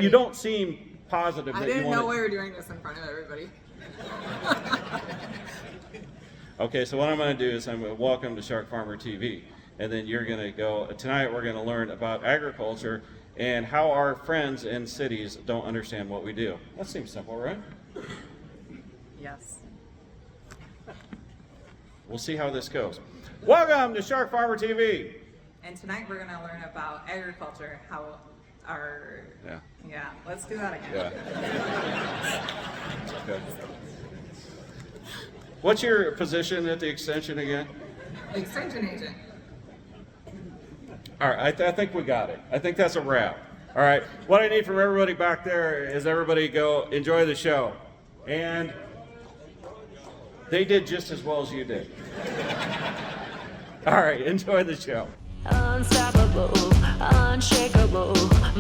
You don't seem positive. I didn't know we were doing this in front of everybody. Okay, so what I'm going to do is I'm going to welcome to Shark Farmer TV, and then you're going to go. Tonight we're going to learn about agriculture and how our friends in cities don't understand what we do. That seems simple, right? Yes. We'll see how this goes. Welcome to Shark Farmer TV. And tonight we're going to learn about agriculture, how our... Yeah, let's do that again. Yeah. Okay. What's your position at the extension again? Extension agent. All right, I think we got it. I think that's a wrap. All right, what I need from everybody back there is everybody go enjoy the show. And they did just as well as you did. All right, enjoy the show. Unstoppable, unshakable,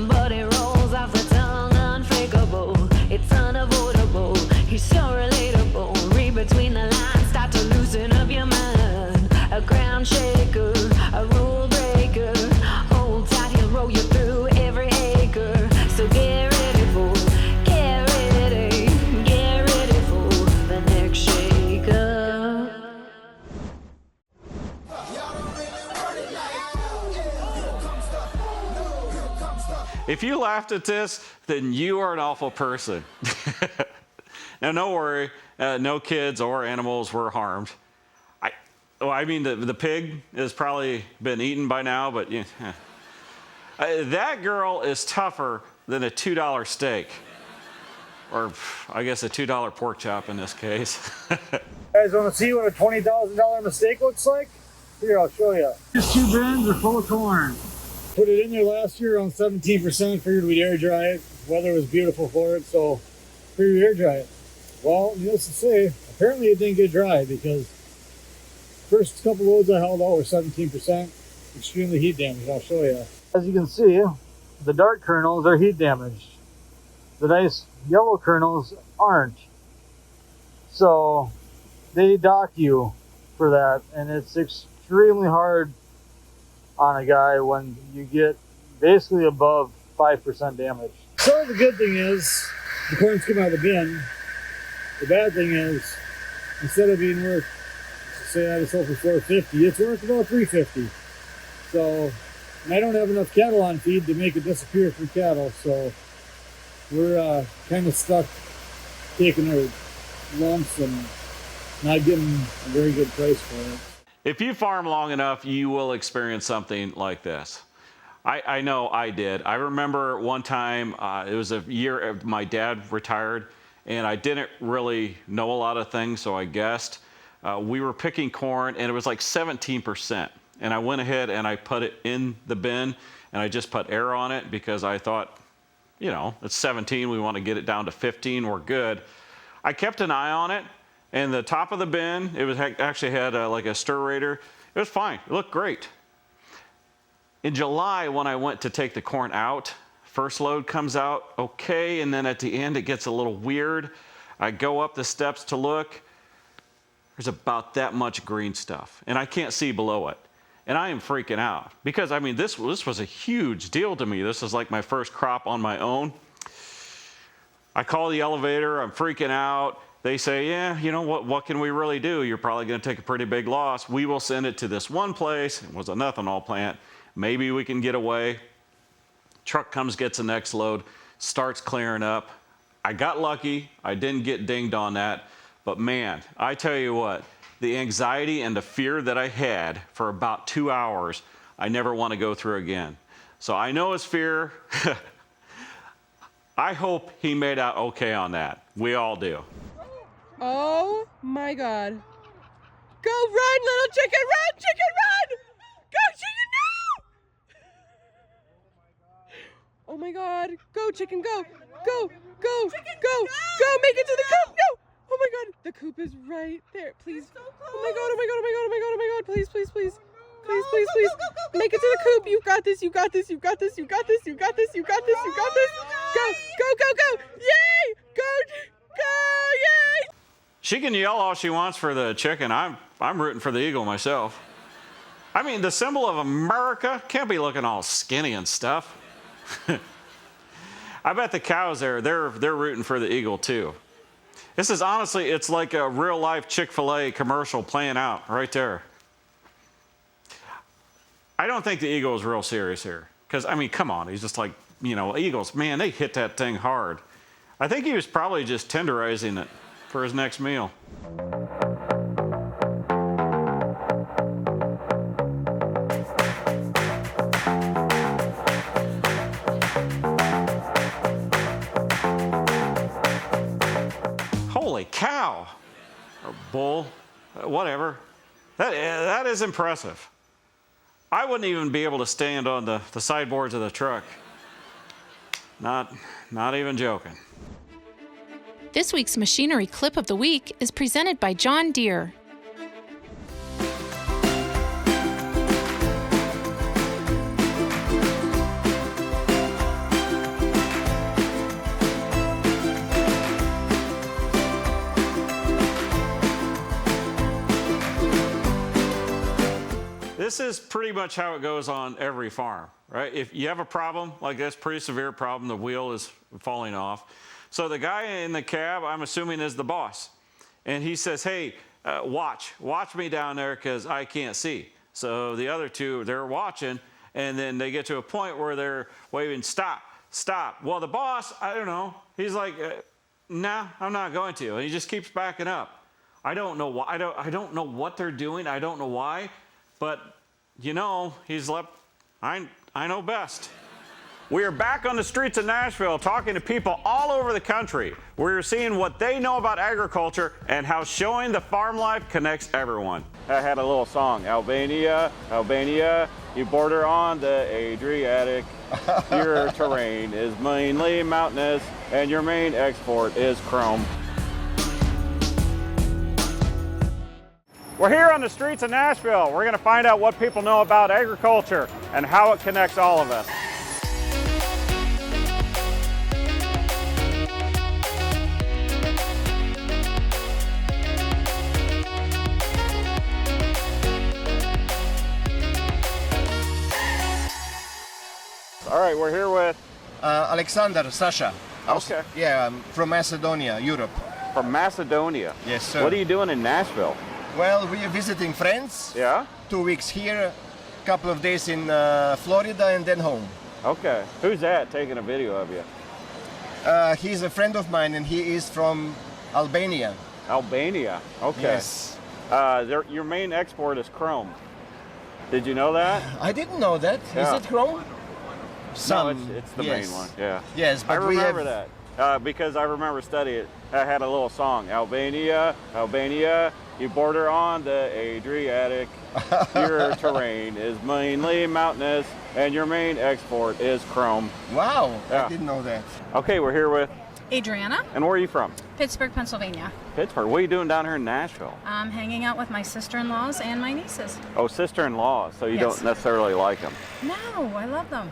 but it rolls off the tongue, unfakeable. It's unavoidable, he's so relatable. Read between the lines, start to loosen up your mind. A ground shaker, a rule breaker. Hold tight, he'll roll you through every acre. So get ready for the next shaker. If you laughed at this, then you are an awful person. Now, don't worry, no kids or animals were harmed. I mean, the pig has probably been eaten by now, but that girl is tougher than a $2 steak. Or I guess a $2 pork chop in this case. You guys want to see what a $20,000 mistake looks like? Here, I'll show you. These 2 bins are full of corn. Put it in there last year around 17%, figured we'd air dry it. Weather was beautiful for it, so figured we'd air dry it. Well, needless to say, apparently it didn't get dry because first couple loads I held out were 17%, extremely heat damaged. I'll show you. As you can see, the dark kernels are heat damaged. The nice yellow kernels aren't. So they dock you for that, and it's extremely hard on a guy when you get basically above 5% damage. So the good thing is the corn's coming out of the bin. The bad thing is instead of being worth, say I had it sold for $4.50, it's worth about $3.50. So, and I don't have enough cattle on feed to make it disappear from cattle, so we're kind of stuck taking our lumps and not getting a very good price for it. If you farm long enough, you will experience something like this. I know I did. I remember one time, it was a year my dad retired, and I didn't really know a lot of things, so I guessed. We were picking corn, and it was like 17%. And I went ahead and I put it in the bin, and I just put air on it because I thought, you know, it's 17, we want to get it down to 15, we're good. I kept an eye on it. And the top of the bin, it was actually had like a stirrator. It was fine. It looked great. In July, when I went to take the corn out, first load comes out okay, and then at the end it gets a little weird. I go up the steps to look. There's about that much green stuff, and I can't see below it. And I am freaking out because, I mean, this was a huge deal to me. This is like my first crop on my own. I call the elevator. I'm freaking out. They say, yeah, you know, what can we really do? You're probably going to take a pretty big loss. We will send it to this one place. It was a ethanol plant. Maybe we can get away. Truck comes, gets the next load, starts clearing up. I got lucky. I didn't get dinged on that. But man, I tell you what, the anxiety and the fear that I had for about 2 hours, I never want to go through again. So I know it's fear. I hope he made out okay on that. We all do. Oh my God. Go run, little chicken, run, chicken, run! Go, chicken, no! Oh my God, go, chicken, go, go, go, chicken, go, make it to the coop, no! Oh my God, the coop is right there, please. Oh my God, oh my God, oh my God, oh my God, oh my God, please, please, please. Please, please, please. Make it to the coop. You got this, you got this, you got this, you got this, you got this, you got this, you got this. Go, go, go, go. Yay! Go, yay! She can yell all she wants for the chicken. I'm rooting for the eagle myself. I mean, the symbol of America can't be looking all skinny and stuff. I bet the cows there, they're rooting for the eagle too. This is honestly, it's like a real life Chick-fil-A commercial playing out right there. I don't think the eagle is real serious here. Because, I mean, come on, he's just like, you know, eagles, man, they hit that thing hard. I think he was probably just tenderizing it for his next meal. Holy cow, or bull, whatever. That is impressive. I wouldn't even be able to stand on the sideboards of the truck. Not even joking. This week's Machinery Clip of the Week is presented by John Deere. This is pretty much how it goes on every farm, right? If you have a problem like this, pretty severe problem, the wheel is falling off. So the guy in the cab, I'm assuming, is the boss. And he says, hey, watch me down there because I can't see. So the other two, they're watching, and then they get to a point where they're waving, stop. Well, the boss, I don't know, he's like, nah, I'm not going to. And he just keeps backing up. I don't know why. I don't know what they're doing. I don't know why. But, you know, he's left, I know best. We are back on the streets of Nashville talking to people all over the country. We're seeing what they know about agriculture and how showing the farm life connects everyone. I had a little song, Albania, Albania, you border on the Adriatic. Your terrain is mainly mountainous and your main export is chrome. We're here on the streets of Nashville. We're going to find out what people know about agriculture and how it connects all of us. All right, we're here with Alexander, Sasha. Okay. Yeah, I'm from Macedonia, Europe. From Macedonia. Yes, sir. What are you doing in Nashville? Well, we are visiting friends. Yeah? 2 weeks here, couple of days in Florida, and then home. Okay. Who's that taking a video of you? He's a friend of mine, and he is from Albania. Albania. Okay. Yes. Your main export is chrome. Did you know that? I didn't know that. Yeah. Is it chrome? No, it's the yes. main one. Yeah. Yes, but I remember we have... that because I remember studying it. I had a little song, Albania, Albania, you border on the Adriatic. Your terrain is mainly mountainous and your main export is chrome. Wow, Yeah. I didn't know that. Okay, we're here with, Adriana, and where are you from? Pittsburgh, Pennsylvania. Pittsburgh. What are you doing down here in Nashville? I'm hanging out with my sister-in-laws and my nieces. Oh, sister-in-law, so you Yes. don't necessarily like them. No, I love them.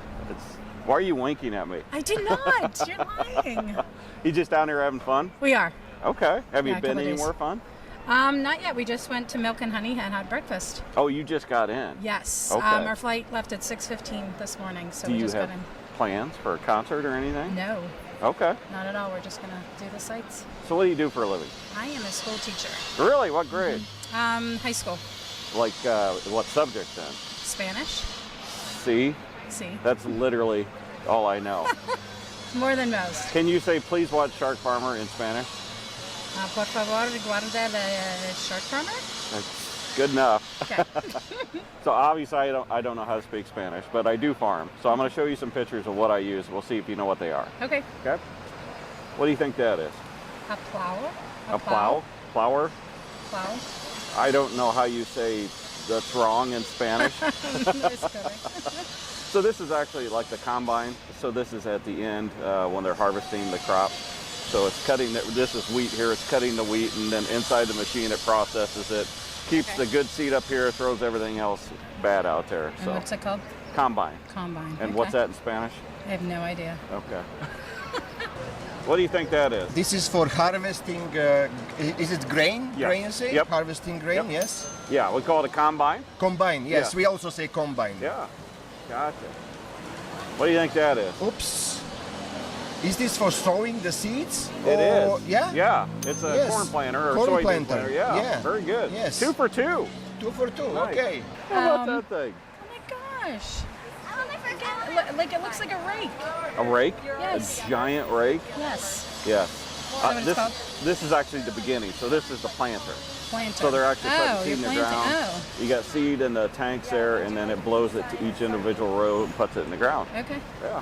Why are you winking at me? I did not. You're lying. You just down here having fun? We are. Okay. Have you Yeah, a been couple days. anywhere fun? Not yet. We just went to Milk and Honey and had breakfast. Oh, you just got in? Yes. Okay. Our flight left at 6:15 this morning, so Do we you just have got in. plans for a concert or anything? No, Okay. not at all. We're just gonna do the sights. So what do you do for a living? I am a school teacher. Really? What grade? High school. Like what subject then? Spanish. See? See, That's literally all I know. more than most. Can you say please watch Shark Farmer in Spanish? Por favor, guarda el shark farmer. That's good enough. Okay. So obviously I don't know how to speak Spanish, but I do farm. So I'm going to show you some pictures of what I use. We'll see if you know what they are. Okay. Okay? What do you think that is? A plow. A plow? Plower? Plow. I don't know how you say that's wrong in Spanish. It's correct. So this is actually like the combine. So this is at the end when they're harvesting the crop. So it's cutting, this is wheat here, it's cutting the wheat, and then inside the machine it processes it, keeps the good seed up here, throws everything else bad out there. And So what's it called? combine. Combine. And Okay. what's that in Spanish? I have no idea. Okay. What do you think that is? This is for harvesting, is it grain? Yes. Grain you say? Yep. Harvesting grain, Yep. yes. Yeah, we call it a combine. Combine, yes, Yeah. we also say combine. Yeah, gotcha. What do you think that is? Oops. Is this for sowing the seeds? It or, is. Yeah? Yeah. It's a Yes. corn planter or Corn soybean planter. planter. Yeah. Yeah. Very good. Yes. 2 for 2. 2 for 2, Nice. okay. How about that thing? Oh my gosh. Like it looks like a rake. A rake? Yes. A giant rake? Yes. Yes. what it's called? This is actually the beginning. So this is the planter. Planter. So they're actually putting seed you're in the planting. ground. Oh, You got seed in the tanks there, and then it blows it to each individual row and puts it in the ground. okay. Yeah.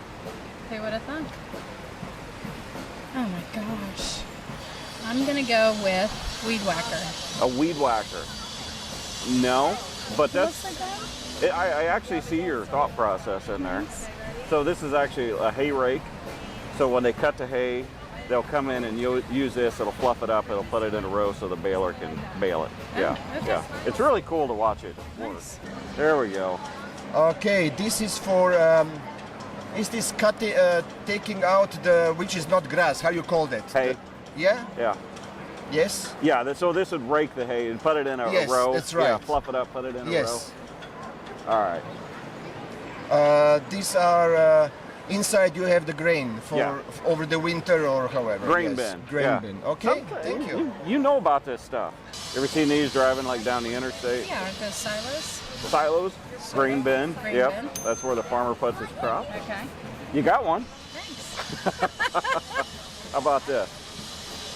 Okay, what I thought. Oh my gosh. I'm gonna go with weed whacker. A weed whacker. No, but Looks that's. like that? I actually see your thought process in there. So this is actually a hay rake. So when they cut the hay, they'll come in and use this. It'll fluff it up. It'll put it in a row so the baler can bale it. Yeah, okay. yeah. It's really cool to watch it work. Nice. There we go. Okay, this is for, is this taking out the, which is not grass, how you call that? Hay. Yeah? Yeah. Yes? Yeah, so this would rake the hay and put it in a Yes, row. that's right. Yeah, fluff it up, put it in a Yes. row. All right. These are, inside you have the grain for Yeah. over the winter or however. Grain yes. bin. Grain Yeah. bin. Okay, thank you. You know about this stuff. Ever seen these driving like down the interstate? Yeah, aren't those silos? Silos, grain bin. Grain Yep, bin. that's where the farmer puts his crop. Okay. You got one. Thanks. How about this?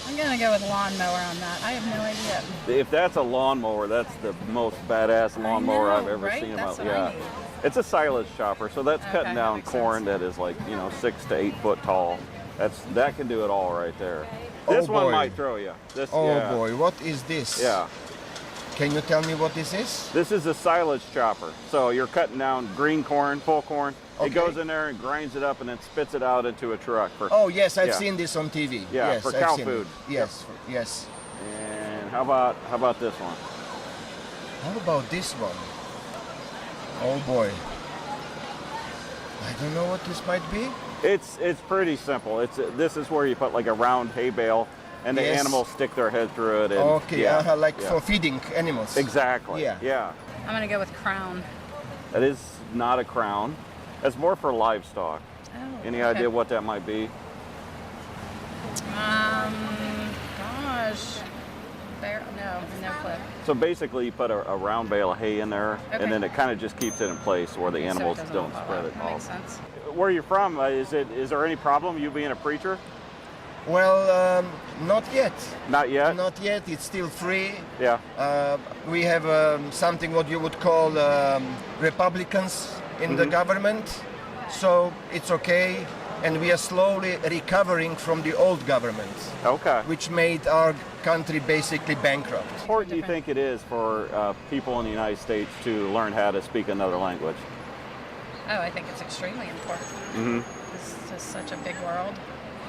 I'm gonna go with lawnmower on that. I have no idea. If that's a lawnmower, that's the most badass lawnmower I've know, ever right? seen in That's my what I yeah. need. It's a silage chopper, so that's Okay, cutting that down makes corn sense. that is like 6 to 8 foot tall. That can do it all right there. This Oh, one boy. might throw you. This, Oh yeah. boy, what is this? Yeah. Can you tell me what this is? This is a silage chopper. So you're cutting down green corn, full corn. Okay. It goes in there and grinds it up and then spits it out into a truck. Oh yes, I've Yeah. seen this on TV. Yeah, yes, for I've cow seen food. It. Yes, yes. And how about this one? How about this one? Oh boy. I don't know what this might be. It's pretty simple. This is where you put like a round hay bale and the Yes. animals stick their head through it. And, Okay, yeah, like yeah. for feeding animals. Exactly. Yeah. Yeah. I'm gonna go with crown. That is not a crown. That's more for livestock. Oh, Any okay. idea what that might be? Gosh. No clue. So basically, you put a round bale of hay in there, Okay. and then it kind of just keeps it in place where the So it animals doesn't don't fall spread out. it That all. makes sense. Where you're from? Is there any problem you being a preacher? Well, not yet. Not yet. Not yet. It's still free. Yeah. We have something what you would call Republicans in the government, so it's okay. And we are slowly recovering from the old government, Okay. which made our country basically bankrupt. How important do you think it is for people in the United States to learn how to speak another language? Oh, I think it's extremely important. Mm-hmm. This is just such a big world.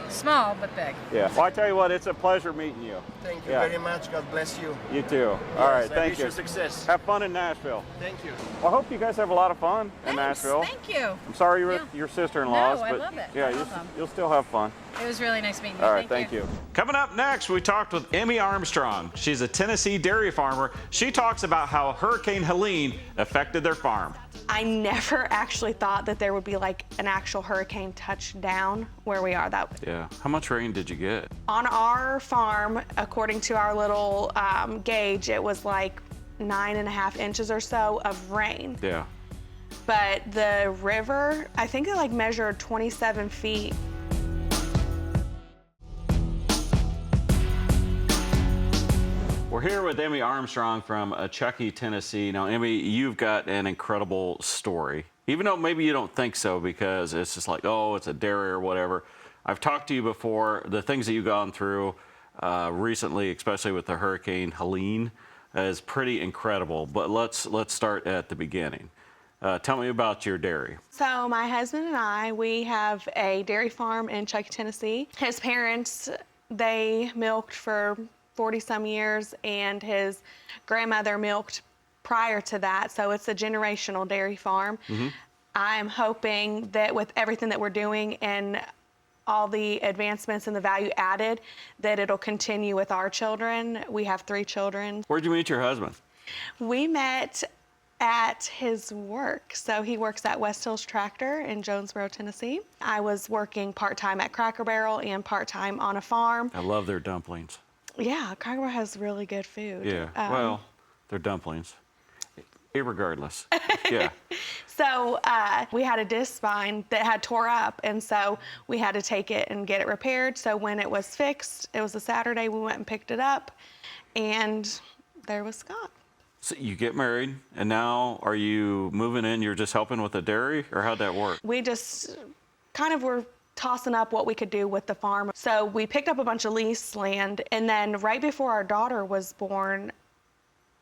Small but big. Yeah. Well, I tell you what, it's a pleasure meeting you. Thank you Yeah. very much. God bless you. You too. All right. Yes, I Thank wish you. you success. Have fun in Nashville. Thank you. Well, I hope you guys have a lot of fun in Thanks. Nashville. Thank you. I'm sorry you're Yeah. with your sister-in-laws, No, I but love it. yeah, I love them. you'll still have fun. It was really nice meeting you. All right, thank you. Coming up next, we talked with Emmy Armstrong. She's a Tennessee dairy farmer. She talks about how Hurricane Helene affected their farm. I never actually thought that there would be like an actual hurricane touchdown where we are. That Yeah. How much rain did you get? on our farm, according to our little gauge, it was like 9.5 inches or so of rain. Yeah. But the river, I think it like measured 27 feet. We're here with Emmy Armstrong from Chuckey, Tennessee. Now, Emmy, you've got an incredible story, even though maybe you don't think so because it's just like, oh, it's a dairy or whatever. I've talked to you before. The things that you've gone through recently, especially with the Hurricane Helene, is pretty incredible. But let's start at the beginning. Tell me about your dairy. So my husband and I, we have a dairy farm in Chuckey, Tennessee. His parents, they milked for 40-some years, and his grandmother milked prior to that, so it's a generational dairy farm. I'm hoping that with everything that we're doing and all the advancements and the value added, that it'll continue with our children. We have 3 children. Where'd you meet your husband? We met At his work. So he works at West Hills Tractor in Jonesboro, Tennessee. I was working part-time at Cracker Barrel and part-time on a farm. I love their dumplings. Yeah, Cracker Barrel has really good food. Yeah, well, they're dumplings. Irregardless. Yeah. So we had a disc spine that had tore up, and so we had to take it and get it repaired. So when it was fixed, it was a Saturday, we went and picked it up, and there was Scott. So you get married, and now are you moving in? You're just helping with the dairy, or how'd that work? We just kind of were tossing up what we could do with the farm. So we picked up a bunch of leased land, and then right before our daughter was born,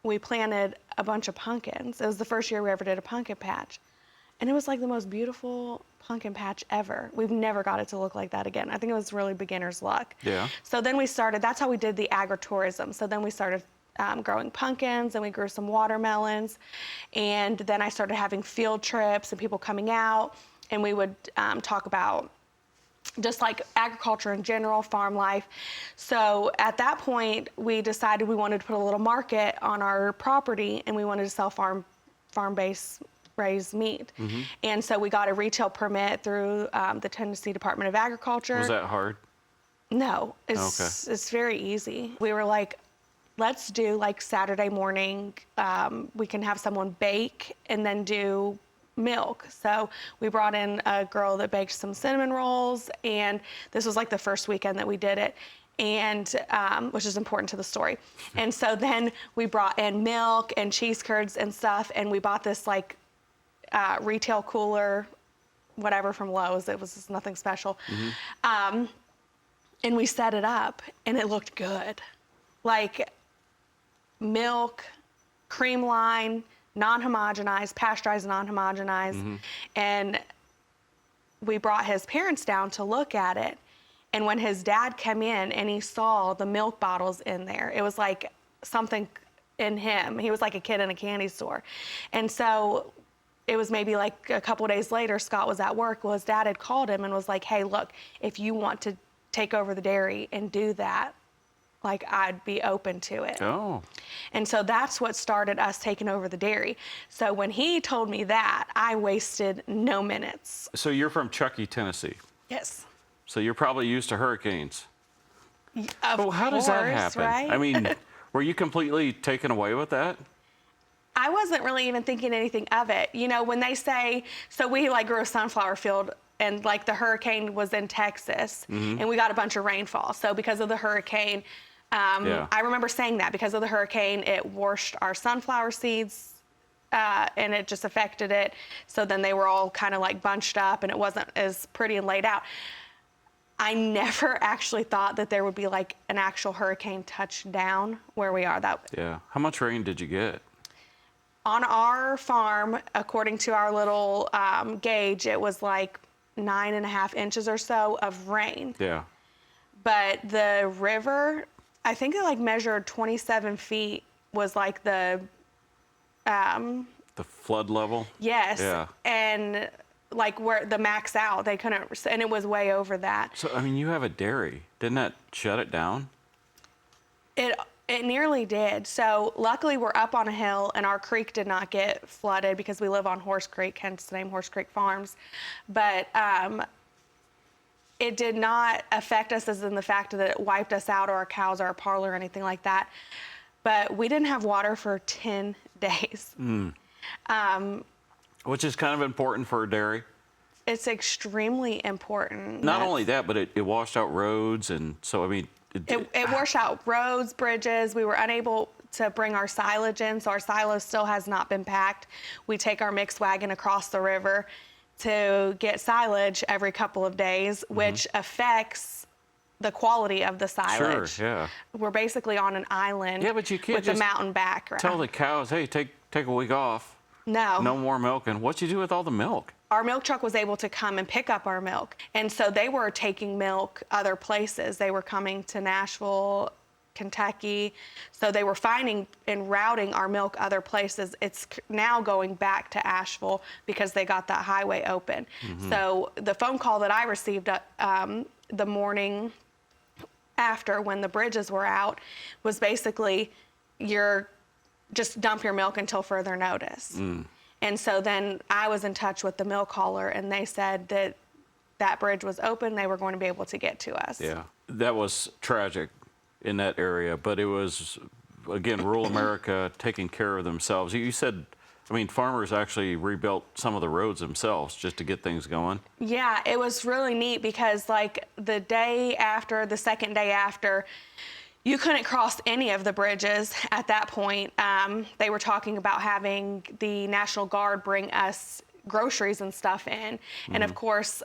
we planted a bunch of pumpkins. It was the first year we ever did a pumpkin patch. And it was like the most beautiful pumpkin patch ever. We've never got it to look like that again. I think it was really beginner's luck. Yeah. So then we started, that's how we did the agritourism. So then we started growing pumpkins, and we grew some watermelons. And then I started having field trips and people coming out, and we would talk about just like agriculture in general, farm life. So at that point, we decided we wanted to put a little market on our property, and we wanted to sell farm-based raised meat. And so we got a retail permit through the Tennessee Department of Agriculture. Was that hard? No, it's very easy. We were like, let's do like Saturday morning, we can have someone bake and then do milk. So we brought in a girl that baked some cinnamon rolls, and this was like the first weekend that we did it, and which is important to the story. And so then we brought in milk and cheese curds and stuff, and we bought this like retail cooler, whatever, from Lowe's. It was just nothing special. And we set it up, and it looked good. Like milk, cream line, non-homogenized, pasteurized, non-homogenized. And we brought his parents down to look at it. And when his dad came in and he saw the milk bottles in there, it was like something in him. He was like a kid in a candy store. And so it was maybe like a couple of days later, Scott was at work. Well, his dad had called him and was like, hey, look, if you want to take over the dairy and do that, like, I'd be open to it. Oh. And so that's what started us taking over the dairy. So when he told me that, I wasted no minutes. So you're from Chuckey, Tennessee. Yes. So you're probably used to hurricanes. Of How does that happen? Right? I mean, were you completely taken away with that? I wasn't really even thinking anything of it. You know, when they say, so we like grew a sunflower field, and like the hurricane was in Texas, and we got a bunch of rainfall. So because of the hurricane, I remember saying that because of the hurricane, it washed our sunflower seeds, and it just affected it. So then they were all kind of like bunched up, and it wasn't as pretty and laid out. I never actually thought that there would be like an actual hurricane touchdown where we are. Yeah. How much rain did you get? On our farm, according to our little gauge, it was like 9.5 inches or so of rain. Yeah. But the river, I think it like measured 27 feet was like the flood level? Yes. Yeah. And like where the max out, they couldn't, and it was way over that. So, I mean, you have a dairy. Didn't that shut it down? It nearly did. So luckily we're up on a hill, and our creek did not get flooded because we live on Horse Creek, hence the name Horse Creek Farms. But it did not affect us as in the fact that it wiped us out or our cows or our parlor or anything like that. But we didn't have water for 10 days. Which is kind of important for a dairy. It's extremely important. Not only that, but it washed out roads, and so, I mean... It washed out roads, bridges. We were unable to bring our silage in, so our silo still has not been packed. We take our mixed wagon across the river to get silage every couple of days, which affects the quality of the silage. Sure, yeah. We're basically on an island but you can't with just the mountain background. tell the cows, hey, take a week off. No. No more milking. What'd you do with all the milk? Our milk truck was able to come and pick up our milk. And so they were taking milk other places. They were coming to Nashville, Kentucky. So they were finding and routing our milk other places. It's now going back to Asheville because they got that highway open. So the phone call that I received the morning after when the bridges were out was basically, your just dump your milk until further notice. And so then I was in touch with the milk hauler, and they said that that bridge was open. They were going to be able to get to us. Yeah, that was tragic in that area, but it was, again, rural America taking care of themselves. You said, I mean, farmers actually rebuilt some of the roads themselves just to get things going. Yeah, it was really neat because like the day after, the second day after, you couldn't cross any of the bridges at that point. They were talking about having the National Guard bring us groceries and stuff in. And of course,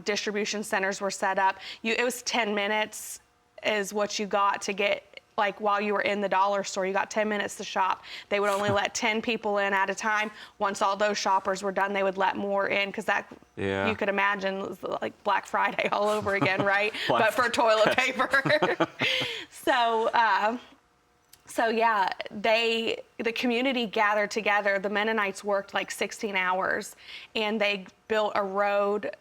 distribution centers were set up. It was 10 minutes is what you got to get, like while you were in the dollar store, you got 10 minutes to shop. They would only let 10 people in at a time. Once all those shoppers were done, they would let more in, because that, you could imagine, it was like Black Friday all over again, right? But for toilet paper. So yeah, the community gathered together. The Mennonites worked like 16 hours, and they built a road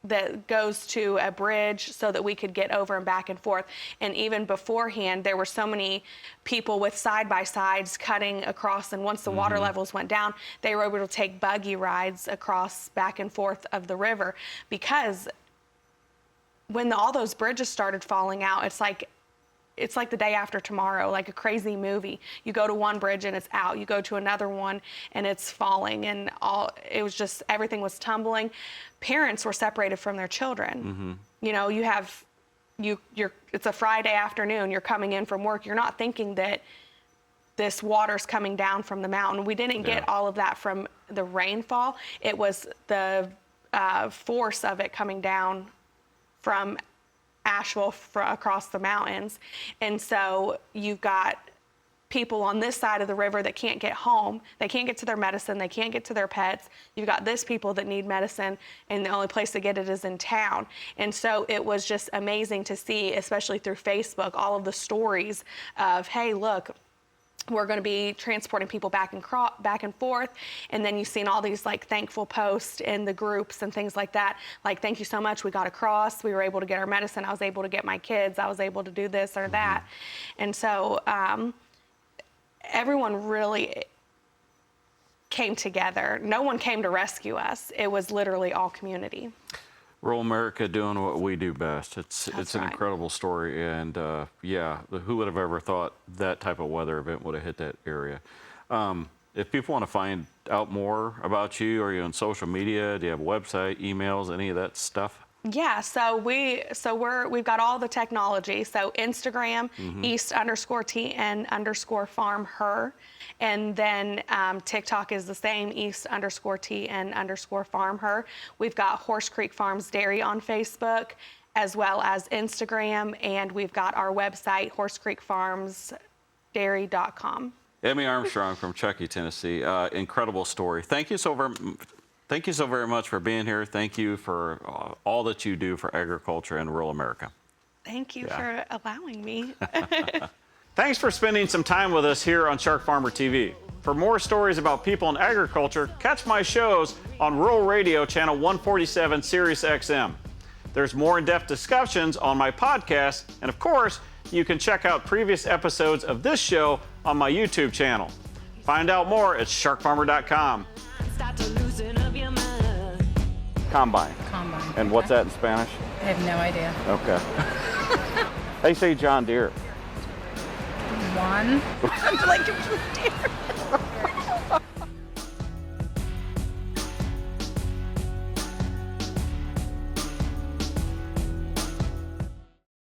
that goes to a bridge so that we could get over and back and forth. And even beforehand, there were so many people with side-by-sides cutting across, and once the water levels went down, they were able to take buggy rides across back and forth of the river, because when all those bridges started falling out, it's like the day after tomorrow, like a crazy movie. You go to one bridge and it's out. You go to another one and it's falling, and it was just, everything was tumbling. Parents were separated from their children. You know, it's a Friday afternoon, you're coming in from work, you're not thinking that this water's coming down from the mountain. We didn't get all of that from the rainfall. It was the force of it coming down from Asheville across the mountains. And so you've got people on this side of the river that can't get home. They can't get to their medicine. They can't get to their pets. You've got this people that need medicine, and the only place to get it is in town. And so it was just amazing to see, especially through Facebook, all of the stories of, hey, look, we're going to be transporting people back and forth. And then you've seen all these like thankful posts in the groups and things like that. Like, thank you so much. We got across. We were able to get our medicine. I was able to get my kids. I was able to do this or that. And so everyone really came together. No one came to rescue us. It was literally all community. Rural America doing what we do best. It's an incredible story, and who would have ever thought that type of weather event would have hit that area? If people want to find out more about you, are you on social media? Do you have a website, emails, any of that stuff? Yeah, so we've got all the technology. So Instagram, East_TN_farm_her. And then TikTok is the same, East_TN_farm_her. We've got Horse Creek Farms Dairy on Facebook, as well as Instagram. And we've got our website, horsecreekfarmsdairy.com. Emmy Armstrong from Chuckey, Tennessee. Incredible story. Thank you so very much for being here. Thank you for all that you do for agriculture in rural America. Thank you for allowing me. Thanks for spending some time with us here on Shark Farmer TV. For more stories about people in agriculture, catch my shows on Rural Radio Channel 147 Sirius XM. There's more in-depth discussions on my podcast, and of course, you can check out previous episodes of this show on my YouTube channel. Find out more at sharkfarmer.com. Combine. Combine. And what's that in Spanish? I have no idea. Okay. They say John Deere. One. I'm like, Deere.